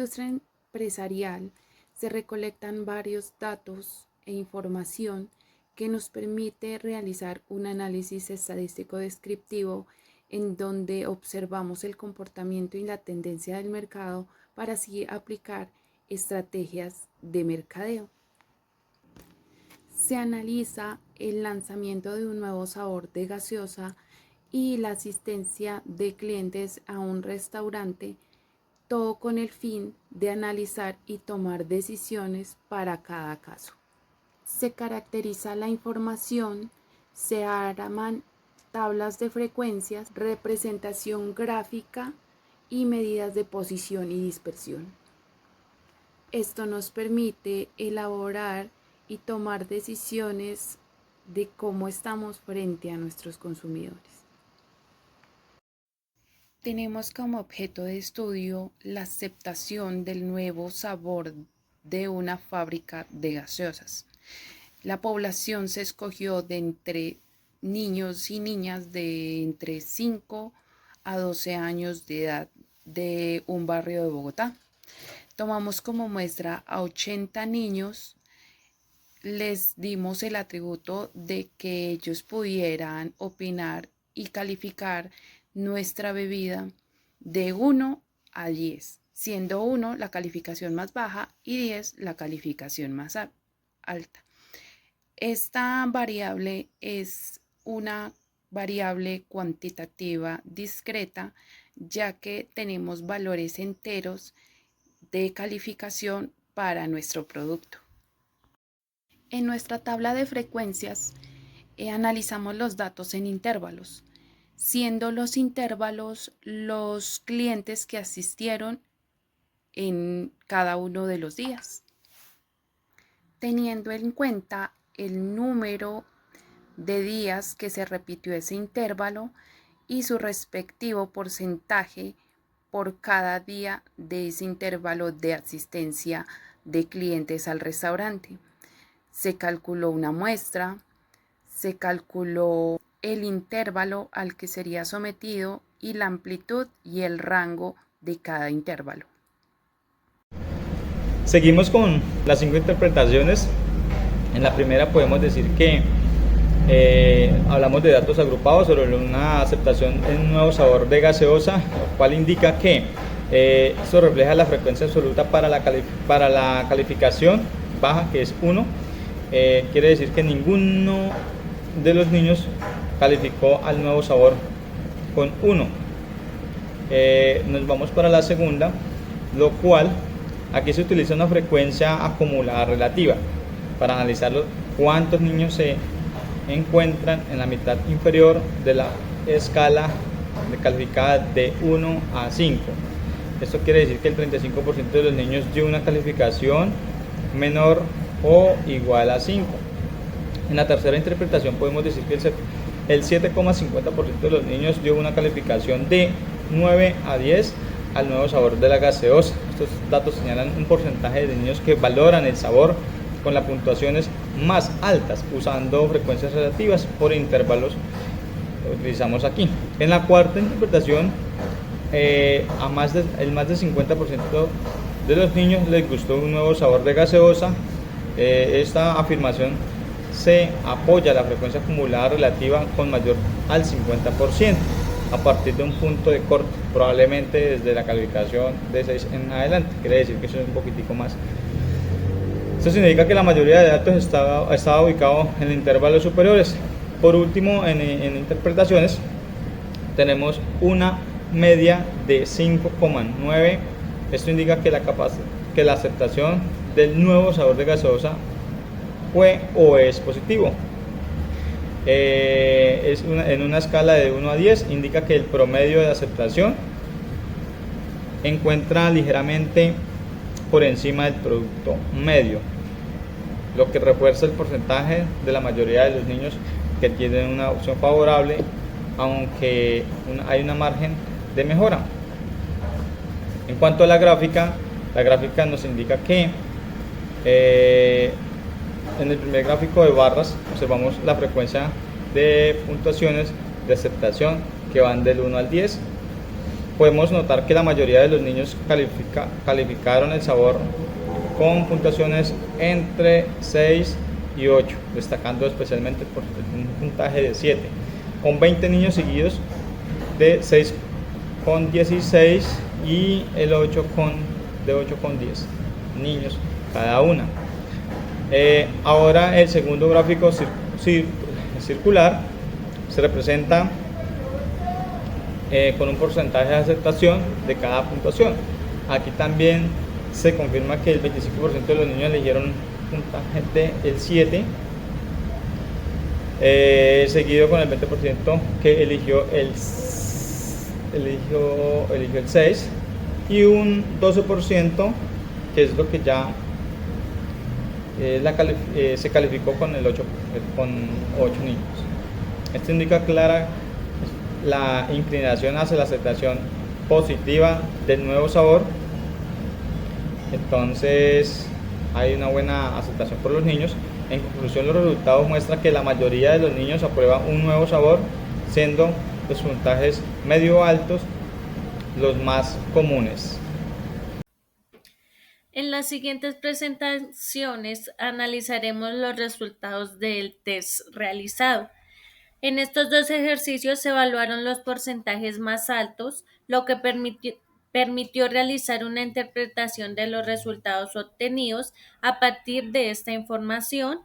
industria empresarial se recolectan varios datos e información que nos permite realizar un análisis estadístico descriptivo en donde observamos el comportamiento y la tendencia del mercado para así aplicar estrategias de mercadeo. Se analiza el lanzamiento de un nuevo sabor de gaseosa y la asistencia de clientes a un restaurante, todo con el fin de analizar y tomar decisiones para cada caso. Se caracteriza la información, se arman tablas de frecuencias, representación gráfica y medidas de posición y dispersión. Esto nos permite elaborar y tomar decisiones de cómo estamos frente a nuestros consumidores. Tenemos como objeto de estudio la aceptación del nuevo sabor de una fábrica de gaseosas. La población se escogió de entre niños y niñas de entre 5 a 12 años de edad de un barrio de Bogotá. Tomamos como muestra a 80 niños, les dimos el atributo de que ellos pudieran opinar y calificar nuestra bebida de 1 a 10, siendo 1 la calificación más baja y 10 la calificación más alta. Esta variable es una variable cuantitativa discreta, ya que tenemos valores enteros de calificación para nuestro producto. En nuestra tabla de frecuencias analizamos los datos en intervalos, siendo los intervalos los clientes que asistieron en cada uno de los días, teniendo en cuenta el número de días que se repitió ese intervalo y su respectivo porcentaje por cada día de ese intervalo de asistencia de clientes al restaurante. Se calculó una muestra, se calculó el intervalo al que sería sometido y la amplitud y el rango de cada intervalo. Seguimos con las 5 interpretaciones. En la primera podemos decir que hablamos de datos agrupados sobre una aceptación en un nuevo sabor de gaseosa, lo cual indica que esto refleja la frecuencia absoluta para la calificación baja, que es 1. Quiere decir que ninguno de los niños calificó al nuevo sabor con 1. Nos vamos para la segunda, lo cual aquí se utiliza una frecuencia acumulada relativa para analizar cuántos niños se encuentran en la mitad inferior de la escala de calificada de 1 a 5. Esto quiere decir que el 35% de los niños dio una calificación menor o igual a 5. En la tercera interpretación podemos decir que el 7,50% de los niños dio una calificación de 9 a 10 al nuevo sabor de la gaseosa. Estos datos señalan un porcentaje de niños que valoran el sabor con las puntuaciones más altas usando frecuencias relativas por intervalos que utilizamos aquí. En la cuarta interpretación, el más del 50% de los niños les gustó un nuevo sabor de gaseosa. Esta afirmación se apoya a la frecuencia acumulada relativa con mayor al 50% a partir de un punto de corte, probablemente desde la calificación de 6 en adelante. Quiere decir que eso es un poquitico más. Esto significa que la mayoría de datos estaba ubicado en intervalos superiores. Por último, en interpretaciones tenemos una media de 5,9. Esto indica que la aceptación del nuevo sabor de gaseosa fue o es positivo. En una escala de 1 a 10 indica que el promedio de aceptación encuentra ligeramente por encima del producto medio, lo que refuerza el porcentaje de la mayoría de los niños que tienen una opción favorable, aunque hay una margen de mejora. En cuanto a la gráfica nos indica que en el primer gráfico de barras observamos la frecuencia de puntuaciones de aceptación que van del 1 al 10. podemos notar que la mayoría de los niños calificaron el sabor con puntuaciones entre 6 y 8, destacando especialmente por un puntaje de 7, con 20 niños seguidos de 6 con 16 y el 8 de 8 con 10 niños cada una. Ahora el segundo gráfico circular se representa con un porcentaje de aceptación de cada puntuación. Aquí también se confirma que el 25% de los niños eligieron puntaje del 7, seguido con el 20% que eligió el 6 y un 12% que es lo que ya se calificó con 8 niños. Esto indica clara la inclinación hacia la aceptación positiva del nuevo sabor. Entonces hay una buena aceptación por los niños. En conclusión, los resultados muestran que la mayoría de los niños aprueban un nuevo sabor, siendo los puntajes medio altos los más comunes. En las siguientes presentaciones analizaremos los resultados del test realizado. En estos dos ejercicios se evaluaron los porcentajes más altos, lo que permitió realizar una interpretación de los resultados obtenidos. A partir de esta información,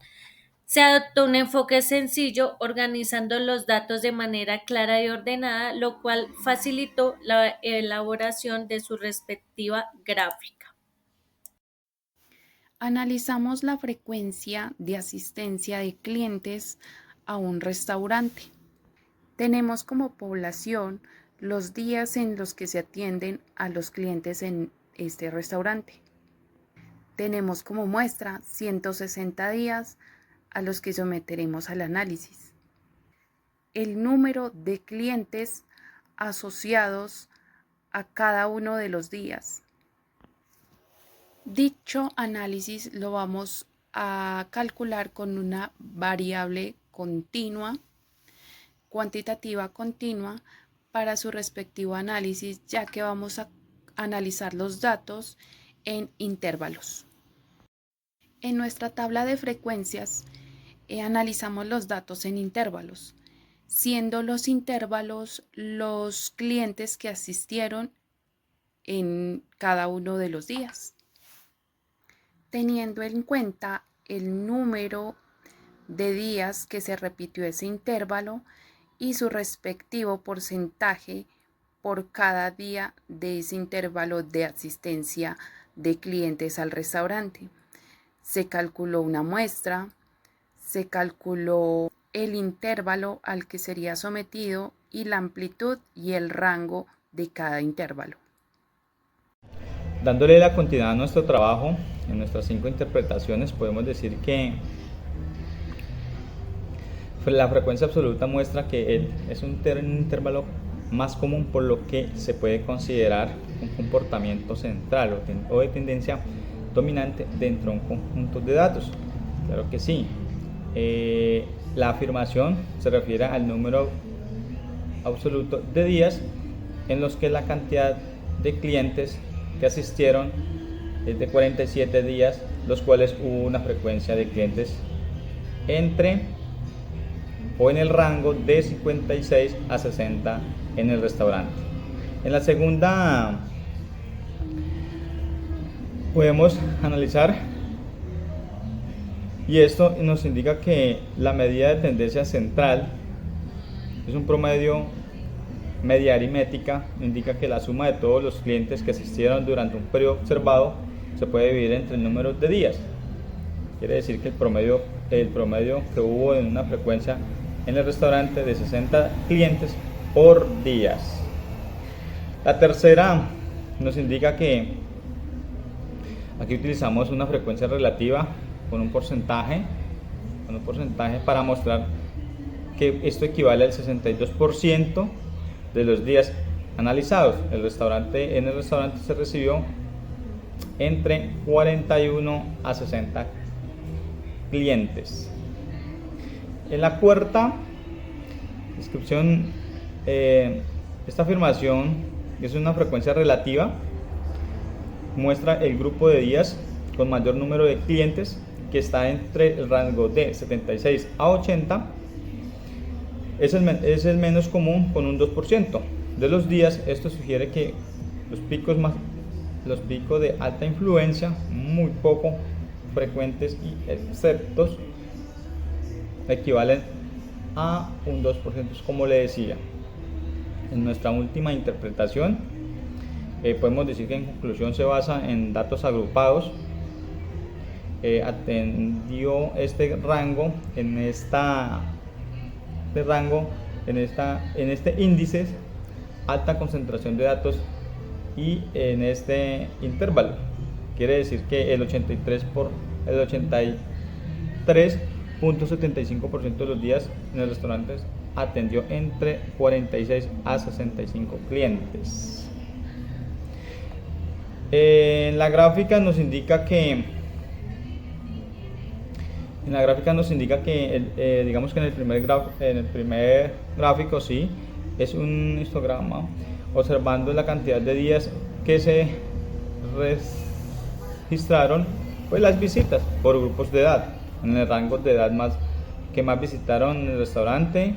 se adoptó un enfoque sencillo, organizando los datos de manera clara y ordenada, lo cual facilitó la elaboración de su respectiva gráfica. Analizamos la frecuencia de asistencia de clientes a un restaurante. Tenemos como población los días en los que se atienden a los clientes en este restaurante. Tenemos como muestra 160 días a los que someteremos al análisis. El número de clientes asociados a cada uno de los días. Dicho análisis lo vamos a calcular con una variable continua, cuantitativa continua, para su respectivo análisis, ya que vamos a analizar los datos en intervalos. En nuestra tabla de frecuencias analizamos los datos en intervalos, siendo los intervalos los clientes que asistieron en cada uno de los días, teniendo en cuenta el número de días que se repitió ese intervalo y su respectivo porcentaje por cada día de ese intervalo de asistencia de clientes al restaurante. Se calculó una muestra, se calculó el intervalo al que sería sometido y la amplitud y el rango de cada intervalo. Dándole la continuidad a nuestro trabajo, en nuestras 5 interpretaciones podemos decir que la frecuencia absoluta muestra que es un intervalo más común, por lo que se puede considerar un comportamiento central o de tendencia dominante dentro de un conjunto de datos. Claro que sí. La afirmación se refiere al número absoluto de días en los que la cantidad de clientes que asistieron es de 47 días, los cuales hubo una frecuencia de clientes en el rango de 56 a 60 en el restaurante. En la segunda podemos analizar, y esto nos indica que la medida de tendencia central es un promedio. Media aritmética indica que la suma de todos los clientes que asistieron durante un periodo observado se puede dividir entre el número de días. Quiere decir que el promedio que hubo en una frecuencia en el restaurante de 60 clientes por días. La tercera nos indica que aquí utilizamos una frecuencia relativa con un porcentaje para mostrar que esto equivale al 62% de los días analizados. En el restaurante se recibió entre 41 a 60 clientes. En la cuarta descripción, esta afirmación es una frecuencia relativa, muestra el grupo de días con mayor número de clientes, que está entre el rango de 76 a 80. Es el menos común, con un 2% de los días. Esto sugiere que los picos de alta influencia, muy poco frecuentes y exceptos, equivalen a un 2%, como le decía. En nuestra última interpretación, podemos decir que en conclusión se basa en datos agrupados. Atendió este rango en este índice, alta concentración de datos, y en este intervalo quiere decir que el 83.75% de los días en el restaurante atendió entre 46 a 65 clientes. En la gráfica nos indica que digamos que en el primer gráfico, sí, es un histograma observando la cantidad de días que se registraron, pues las visitas por grupos de edad. En el rango de edad que más visitaron el restaurante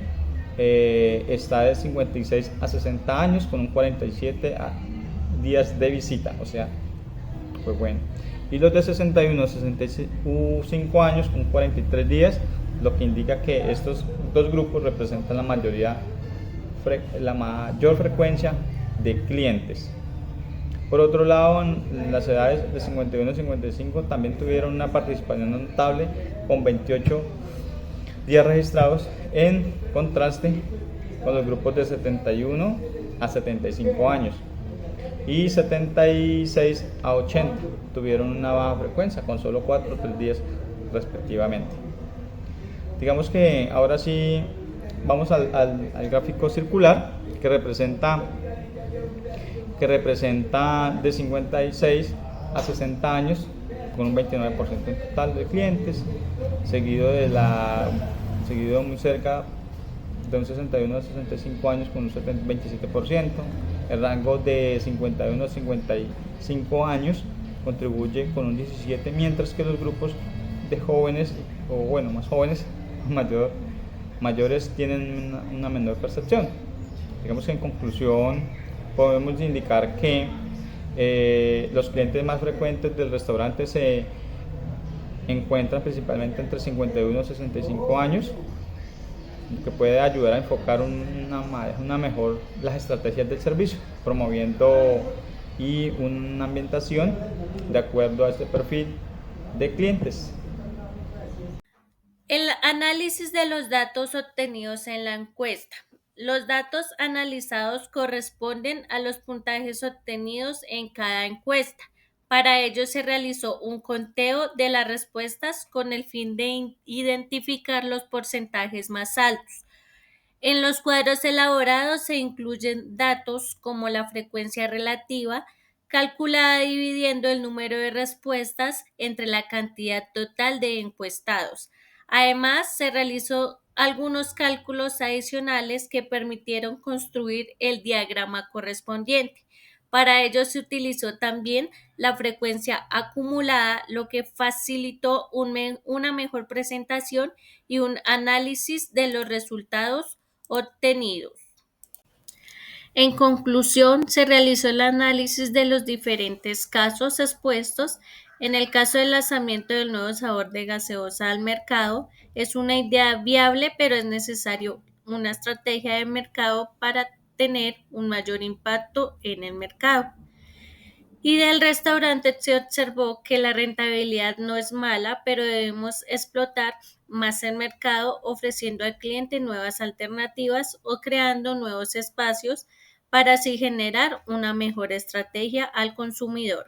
está de 56 a 60 años, con un 47 días de visita, o sea, pues bueno. Y los de 61 a 65 años, con 43 días, lo que indica que estos dos grupos representan la mayor frecuencia de clientes. Por otro lado, las edades de 51 a 55 también tuvieron una participación notable, con 28 días registrados, en contraste con los grupos de 71 a 75 años. Y 76 a 80 tuvieron una baja frecuencia, con solo 4 o 3 días respectivamente. Digamos que ahora sí vamos al gráfico circular, que representa de 56 a 60 años, con un 29% en total de clientes, seguido muy cerca de un 61 a 65 años, con un 27%. El rango de 51 a 55 años contribuye con un 17%, mientras que los grupos de jóvenes, más jóvenes, mayores, tienen una menor percepción. Digamos que en conclusión podemos indicar que los clientes más frecuentes del restaurante se encuentran principalmente entre 51 y 65 años, que puede ayudar a enfocar una mejor las estrategias del servicio, promoviendo una ambientación de acuerdo a este perfil de clientes. El análisis de los datos obtenidos en la encuesta. Los datos analizados corresponden a los puntajes obtenidos en cada encuesta. Para ello se realizó un conteo de las respuestas con el fin de identificar los porcentajes más altos. En los cuadros elaborados se incluyen datos como la frecuencia relativa, calculada dividiendo el número de respuestas entre la cantidad total de encuestados. Además, se realizó algunos cálculos adicionales que permitieron construir el diagrama correspondiente. Para ello se utilizó también la frecuencia acumulada, lo que facilitó una mejor presentación y un análisis de los resultados obtenidos. En conclusión, se realizó el análisis de los diferentes casos expuestos. En el caso del lanzamiento del nuevo sabor de gaseosa al mercado, es una idea viable, pero es necesario una estrategia de mercado para tener un mayor impacto en el mercado. Y del restaurante se observó que la rentabilidad no es mala, pero debemos explotar más el mercado, ofreciendo al cliente nuevas alternativas o creando nuevos espacios para así generar una mejor estrategia al consumidor.